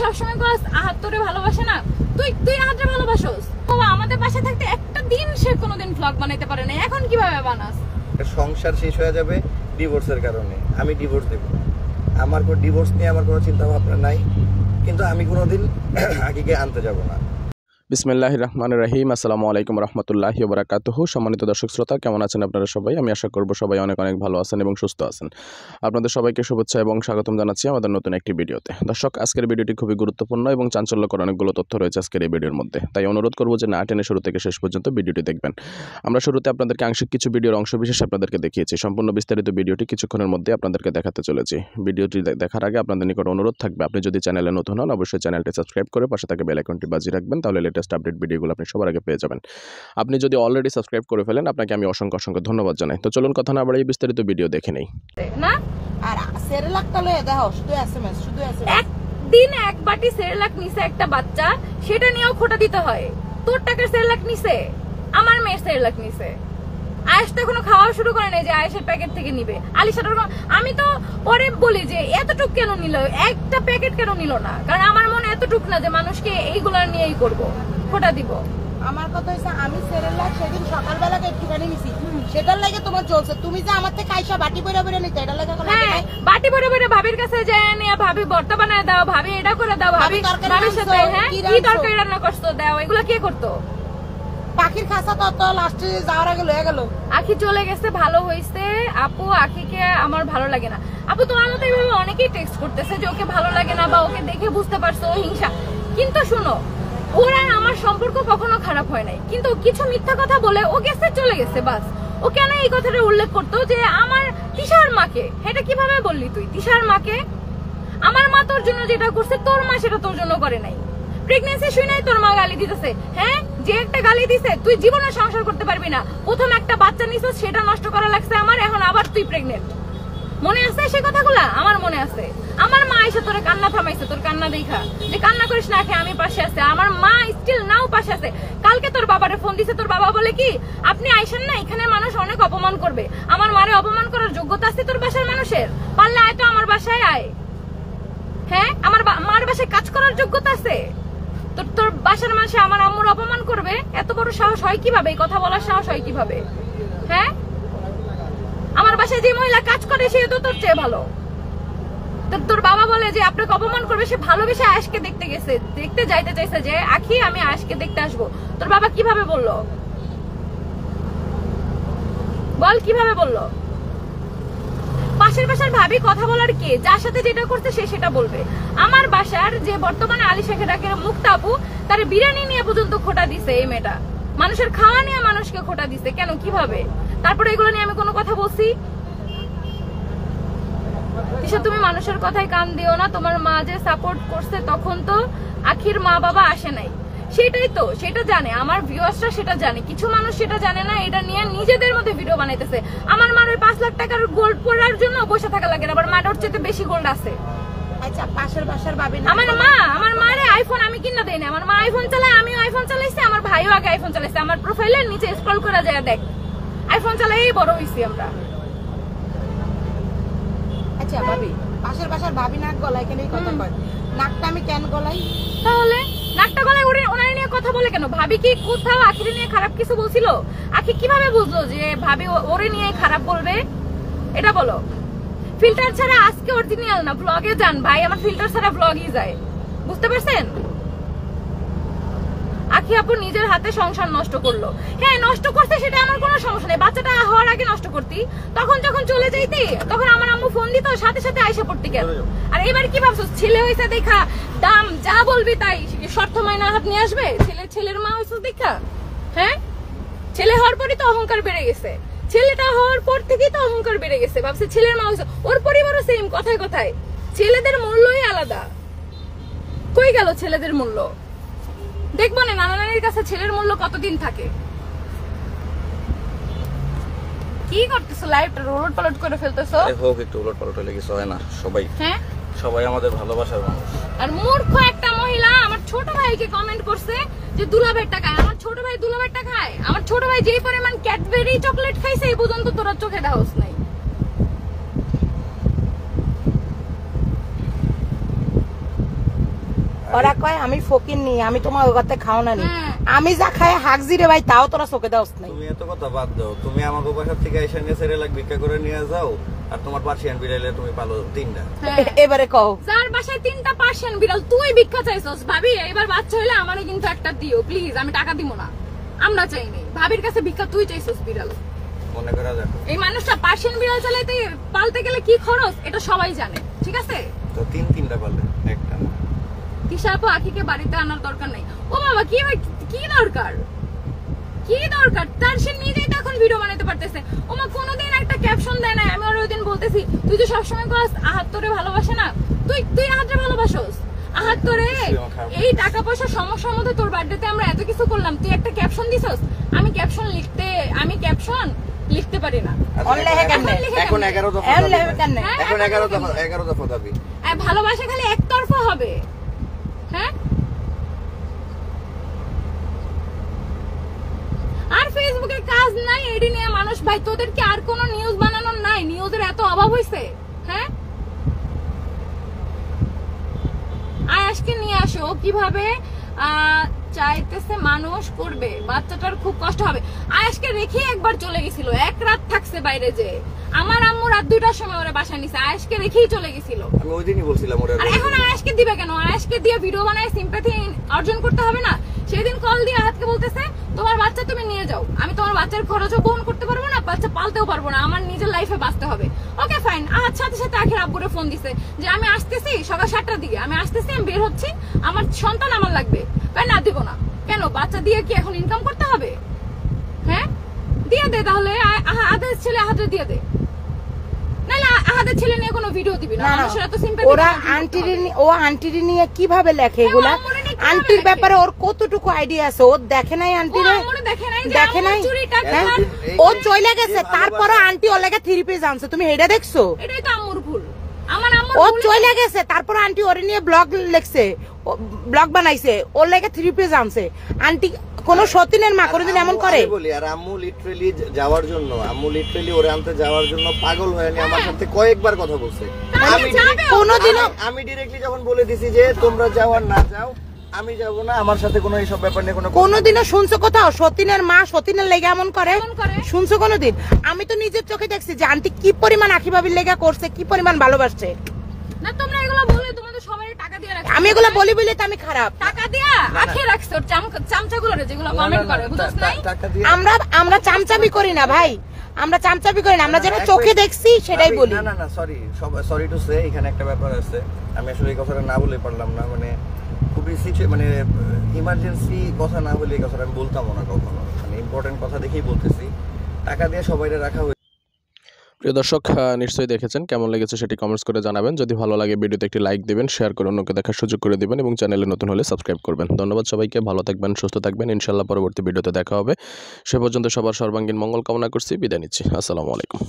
সবসময় কস আহাত তোরে ভালোবাসে না, তুই আহাতরে ভালোবাসোস। বাবা আমাদের পাশে থাকতে একটা দিন সে কোনোদিন ব্লগ বানাইতে পারে না, এখন কিভাবে বানাস? সংসার শেষ হয়ে যাবে ডিভোর্সের কারণে, আমি ডিভোর্স দেব। আমার কোনো ডিভোর্স নিয়ে আমার কোনো চিন্তা ভাবনা নাই, কিন্তু আমি কোনোদিন আকিকে আনতে যাব না। বিসমিল্লাহির রহমানির রহিম। আসসালামু আলাইকুম রহমতুল্লাহি ওয়া বারাকাতুহু। সম্মানিত দর্শক শ্রোতা, কেমন আছেন আপনারা সবাই? আমি আশা করব সবাই অনেক অনেক ভালো আছেন এবং সুস্থ আছেন। আপনাদের সবাইকে শুভেচ্ছা এবং স্বাগতম জানাচ্ছি আমাদের নতুন একটি ভিডিওতে। দর্শক, আজকের ভিডিওটি খুবই গুরুত্বপূর্ণ এবং চাঞ্চল্যকর অনেকগুলো তথ্য রয়েছে আজকের এই ভিডিওর মধ্যে, তাই অনুরোধ করব যে না টেনে শুরু থেকে শেষ পর্যন্ত ভিডিওটি দেখবেন। আমরা শুরুতে আপনাদেরকে আংশিক কিছু ভিডিওর অংশবিশেষ আপনাদেরকে দেখিয়েছি। সম্পূর্ণ বিস্তারিত ভিডিওটি কিছুক্ষণের মধ্যে আপনাদেরকে দেখাতে চলেছি। ভিডিওটি দেখার আগে আপনাদের নিকট অনুরোধ থাকবে, আপনি যদি চ্যানেলে নতুন হন অবশ্যই চ্যানেলটি সাবস্ক্রাইব করে পাশে থাকা বেল আইকনটি বাজিয়ে রাখবেন, তাহলে লেটেস্ট আপডেট ভিডিওগুলো আপনি সবার আগে পেয়ে যাবেন। আপনি যদি অলরেডি সাবস্ক্রাইব করে ফেলেন, আপনাকে আমি অসংখ্য অসংখ্য ধন্যবাদ জানাই। তো চলুন কথা না বাড়িয়ে বিস্তারিত ভিডিও দেখে নেই। না আর সেরেলাকটা লয়ে দাও, শুধু এসএমএস, শুধু এসএমএস। একদিন এক বাটি সেরেলাক নিছে একটা বাচ্চা, সেটা নিয়েও খোটা দিতে হয়। তোর টাকার সেরেলাক নিছে, আমার মেয়ের সেরেলাক নিছে। আয়েশ তো এখনো খাওয়া শুরু করে নাই যে আয়েশের প্যাকেট থেকে নিবে। আলিশার আমি তো পরে বলি যে এতটুক কেন নিল, একটা প্যাকেট কেন নিল না, কারণ আমার মনে এতটুক না যে মানুষকে এইগুলা নিয়েই করবো, খোটা দিব। আমার কথা হইছে আমি সেরেলাক সেদিন সকালবেলা একটুখানি নিছি, সেটার লাগে তোমার চলছে। তুমি যে আমার থেকে আইসা বাটি বইরা বইরা নিতে, এটা লাগে কোনো লাগে নাই। বাটি বইরা বইরা ভাবির কাছে যায় নিয়ে ভাবি ভর্তা বানায় দাও, ভাবি এটা করে দাও, ভাবির সাথে হ্যাঁ কি তরকারি রান্না করছো দাও, এগুলা কে করতো? পাখির খাসা তো লাস্টে যাওয়ার আগে লয়ে গেল। আখি চলে গেছে, ভালো হইছে আপু। আখিকে আমার ভালো লাগে না আপু। তোমার মতো এইভাবে অনেকেই টেক্সট করতেছে যে ওকে ভালো লাগে না বা ওকে দেখে বুঝতে পারছো ও হিংসা। কিন্তু শোনো, ওর আর আমার সম্পর্ক কখনো খারাপ হয় নাই, কিন্তু কিছু মিথ্যা কথা বলে ও গেছে, চলে গেছে, বাস। ও কেন এই কথাটা উল্লেখ করতো যে আমার তিশার মাকে? এটা কিভাবে বললি তুই? তিশার মাকে? আমার মা তোর জন্য যেটা করছে তোর মা সেটা তোর জন্য করে নাই। প্রেগন্যান্সি শুনেই তোর মা গালি দিতেছে। হ্যাঁ, যে একটা গালি দিছে, তুই জীবনে সংসার করতে পারবি না। প্রথম একটা বাচ্চা নিছিস, সেটা নষ্ট করা লাগছে আমার, এখন আবার তুই প্রেগনেন্ট। মনে আছে সে কথাগুলা? আমার মনে আছে। আমার মা এসে তোর কান্না থামাইছে, তোর কান্না দেখা যে কান্না করিস না, আমি পাশে আছে। আমার মা স্টিল নাও পাশে আছে। কালকে তোর বাবারে ফোন দিছে, তোর বাবা বলে কি আপনি আইসেন না, এখানে মানুষ অনেক অপমান করবে। আমার মারে অপমান করার যোগ্যতা আছে তোর বাসার মানুষের? পারলে আয় তো আমার বাসায় আয়। হ্যাঁ, আমার মার বাসায় কাজ করার যোগ্যতা আছে? তোর বাসার মানুষ আমার আম্মুর অপমান করবে? এত বড় সাহস হয় কিভাবে? এই কথা বলার সাহস হয় কিভাবে? হ্যাঁ, আমার বাসায় যে মহিলা কাজ করে সে তো তোর চেয়ে ভালো। তোর বাবা বলে যে আপনাকে অপমান করবে, সে ভালোবেসে আয়েশকে দেখতে গেছে, দেখতে যাইতে চাইছে যে আখি আমি আয়েশকে দেখতে আসবো। তোর বাবা কিভাবে বললো বল, কিভাবে বললো? পাশের বাসার ভাবি কথা বলার কে? যার সাথে যেটা করছে সে সেটা বলবে। আমার বাসার যে বর্তমানে আলিশাকে ডাকে মুক্তা আপু, তার বিরিয়ানি নিয়ে পর্যন্ত খোটা দিছে এই মেয়েটা। মানুষের খাওয়া নিয়ে মানুষকে খোটা দিছে কেন, কিভাবে? তারপরে এগুলো নিয়ে আমি কোনো কথা বলছি? তুমি মানুষের কথায় কান দিও না। তোমার মা যে সাপোর্ট করছে তখন তো আখির মা বাবা আসে নাই, সেটাই তো, সেটা জানে আমার ভিউয়ার্সরা, সেটা জানে। কিছু মানুষ সেটা জানে না, এটা নিয়ে নিজেদের মধ্যে ভিডিও বানাইতেছে। আমার মার ওই 5 লাখ টাকার গোল্ড পরার জন্য বসে থাকা লাগে না, আবার মার ওর চেয়ে বেশি গোল্ড আছে। আচ্ছা, পাশের বাসার ভাবি না? আমার মারে আইফোন আমি কিনা দেই না। আমার মা আইফোন চালায়, আমিও আইফোন চালাইছি, আমার ভাইও আগে আইফোন চালাইছে। আমার প্রোফাইলের নিচে স্ক্রল করা যায়, দেখ আইফোন চালাই বড় হইছি আমরা। আচ্ছা ভাবি, পাশের বাসার ভাবি নাক গলায় কেন কথা কয়? নাকটা আমি কেন গলাই? তাহলে নাকটা গলায় ওনার নিয়ে কথা বলে কেন? ভাবি কি কোথাও আখির নিয়ে খারাপ কিছু বলছিল? আখি কিভাবে বুঝলো যে ভাবি ওরে নিয়ে খারাপ বলবে? এটা বলো। ফিল্টার ছাড়া আজকে অরিজিনাল না, ব্লগে যান ভাই, আমার ফিল্টার ছাড়া ব্লগই যায়, বুঝতে পারছেন? আখি আপু নিজের হাতে সংসার নষ্ট করলো। হ্যাঁ, নষ্ট করছে, সেটা আমার কোনো সমস্যা নেই। বাচ্চাটা হওয়ার আগে নষ্ট করতি, তখন যখন চলে যাইতি তখন আমার আম্মু ফোন দিত, সাথে সাথে আইসা পড়তি কেন? আর এবার কি ভাবছো ছেলে হয়েছে দেখা দাম যা বলবি তাই শর্ত মাইনা হাত নিয়ে আসবে? ছেলের মা হয়েছে দেখা? হ্যাঁ, ছেলে হওয়ার পরই তো অহংকার বেড়ে গেছে। ছেলেটা হওয়ার পর থেকেই তো অহংকার বেড়ে গেছে, ভাবছে ছেলের মা হয়েছে। ওর পরিবারও সেম, কথায় কথায় ছেলেদের মূল্যই আলাদা। কই গেল ছেলেদের মূল্য? দেখবো না নানা নানির কাছে ছেলের মূল্য কতদিন থাকে। কি করতেছো? লাইভটা উলট পালট করে ফেলতেছো। হোক, একটু উলট পালট হলে কিছু হয় না। হ্যাঁ, সবাই আমাদের ভালোবাসার মানুষ। আর মূর্খ একটা মহিলা আমার ছোট ভাইকে কমেন্ট করছে যে দুলাভাইয়ের টাকায়। আমার ছোট ভাই দুলাভাইয়ের টাকায়? আমার ছোট ভাই যেই পরিমাণ ক্যাডবেরি চকলেট খাইছে এই পর্যন্ত তোরা চোখে দেখাস নাই। ওরা কয় আমি ফকির নি, আমি তোমার ওই কথা খাও না নি। হ্যাঁ। আমি যা খাই হাগজি রে ভাই, তাও তোরা চোখে দাওস নাই। তুমি এত কথা বাদ দাও, তুমি আমাকে বাসা থেকে এসে নিয়ে সেরেলাক ভিক্ষা করে নিয়ে যাও, আর তোমার পার্সিয়ান বিড়ালে তুমি পালো 3টা। হ্যাঁ। এবারে কও যার বাসায় 3টা পার্সিয়ান বিড়াল, তুই ভিক্ষা চাইছস ভাবি, এবার বাচ্চা হইলে আমারও কিন্তু একটা দিও প্লিজ, আমি টাকা দিব না, আমরা চাইনি, ভাবির কাছে ভিক্ষা তুই চাইছস বিড়াল। মনে করা যাক এই মানুষটা পার্সিয়ান বিড়াল চালাইতে পালতে গেলে কি খরচ এটা সবাই জানে, ঠিক আছে? তো 3টা পারলে একটা না। তিশা আপু আখিকে বাড়িতে আনার দরকার নাই। ও বাবা কি কি দরকার, কি দরকার তার? সে নিজেই তো এখন ভিডিও বানাতে পারতেছে। ওমা কোনোদিন একটা ক্যাপশন দেয় না। আমি ওর ওইদিন বলতেছি তুই তো সবসময় কস আহাত তোরে ভালোবাসে না, তুই আহাতরে ভালোবাসোস? আহাত তোরে এই টাকা পয়সা সমস্যার মধ্যে তোর বার্থডেতে আমরা এত কিছু করলাম, তুই একটা ক্যাপশন দিছস। আমি ক্যাপশন লিখতে পারি না। অনলাইনে কেন এখন 11 দফা অনলাইনে কেন হ্যাঁ, এখন 11 দফা দাবি। ভালোবাসা খালি একতরফা হবে? হ্যাঁ, আর ফেসবুকে কাজ নাই এডি নিয়ে মানুষ, ভাই তোদের কি আর কোনো নিউজ বানানোর নাই? নিউজের এত অভাব হইছে? হ্যাঁ, আয়াসকে নিয়ে আসো, কিভাবে চাইতেছে মানুষ করবে, বাচ্চাটার খুব কষ্ট হবে। আয়াসকে রেখে একবার চলে গেছিল, এক রাত থাকছে বাইরে, যে আমার আম্মু রাত 2টার সময় ওরা বাসা নিছে, আয়াসকে রেখেই চলে গেছিল। আমি ওই দিনই বলছিলাম ওরা। আর এখন আয়াসকে দিবে কেন? আয়াসকে দিয়ে ভিডিও বানায় সিম্প্যাথি অর্জন করতে হবে না? সেদিন কল দিয়ে আয়াতকে বলতেছে তোমার বাচ্চা তুমি নিয়ে যাও, আমি তোমার বাচ্চার খরচও বহন করতে পারবো না, বাচ্চা পালতেও পারবো না, আমার নিজের লাইফে বাঁচতে হবে। Okay fine. আজ সাথে সাথে আখির আব্বুরে ফোন দিছে যে আমি আসতেছি সকাল 7টার দিকে, আমি আসতেছি, আমি বের হচ্ছি, আমার সন্তান আমার লাগবে। ভাই না দিব না কেন? বাচ্চা দিয়ে কি এখন ইনকাম করতে হবে? হ্যাঁ, দিয়ে দে তাহলে, আহাদের ছেলে আহাদের দিয়ে দে, নাহলে আহাদের ছেলে নিয়ে কোনো ভিডিও দিবি না। মানুষেরা তো সিম্প্যাথি, ওরা আন্টির নিয়ে কিভাবে লেখে এগুলা? আন্টির ব্যাপারে ওর কতটুকু আইডিয়া আছে? ও দেখে নাই আন্টিরে, দেখে নাই। ও চলে গেছে, তারপরে আন্টি ওর লাগে 3 পেজ আনছে, তুমি এটা দেখছো? এটাই তো আম্মুর ভুল, আমার আম্মুর ও ভুল। চলে গেছে, তারপর আন্টি ওরে নিয়ে ব্লগ লিখছে, ব্লগ বানাইছে, ওর লাগে 3 পেজ আনছে। আন্টি কোন সতীনের মা কোনদিন এমন করে? বলি, আর আম্মু লিটারালি যাওয়ার জন্য, আম্মু লিটারালি ওরে আনতে যাওয়ার জন্য পাগল হয়ে নিয়ে আমার সাথে কয়েকবার কথা বলছে। আমি ডিরেক্টলি যখন বলে দিছি যে তোমরা যাও আর না যাও, আমি যাব না, আমার সাথে কোনো এইসব ব্যাপার নিয়ে কোনো কোনোদিনও শুনছো কোথাও সতীনের মা সতীনের লেগে এমন করে? শুনছো কোনোদিন? আমি তো নিজের চোখে দেখছি যে আন্টি কি পরিমাণ আখি ভাবির লেগে করছে, কি পরিমাণ ভালোবাসছে। না তোমরা এগুলো বলে, তোমাদের সবাই টাকা দিয়ে রাখছো। আমি এগুলো বলি বলে তো আমি খারাপ? টাকা দিয়া আখে রাখছো চামচাগুলো রে, যেগুলো কমেন্ট করে, বুঝছ নাই? আমরা চামচামি করি না ভাই, আমরা চামচামি করি না, আমরা যেটা চোখে দেখছি সেটাই বলি। না সরি টু সে, এখানে একটা ব্যাপার আছে, আমি আসলে এই কথাটা না বলে পারলাম না, মানে খুবই মানে ইমার্জেন্সি কথা না বলে এই কথাটা আমি বলতাম না কখনো, মানে ইম্পর্টেন্ট কথা দেখেই বলতেছি। টাকা দিয়ে সবাইরে রাখা হয়েছে। প্রিয় দর্শক, নিশ্চয়ই দেখেছেন, কেমন লেগেছে সেটি কমেন্টস করে জানাবেন। যদি ভালো লাগে ভিডিওতে একটি লাইক দিবেন, শেয়ার করে অন্যকে দেখার সুযোগ করে দিবেন এবং চ্যানেলে নতুন হলে সাবস্ক্রাইব করবেন। ধন্যবাদ সবাইকে, ভালো থাকবেন, সুস্থ থাকবেন। ইনশাআল্লাহ পরবর্তী ভিডিওতে দেখা হবে। সে পর্যন্ত সবার সর্বাঙ্গীন মঙ্গল কামনা করছি, বিদায় নিচ্ছি। আসসালামু আলাইকুম।